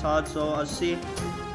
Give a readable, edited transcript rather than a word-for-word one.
780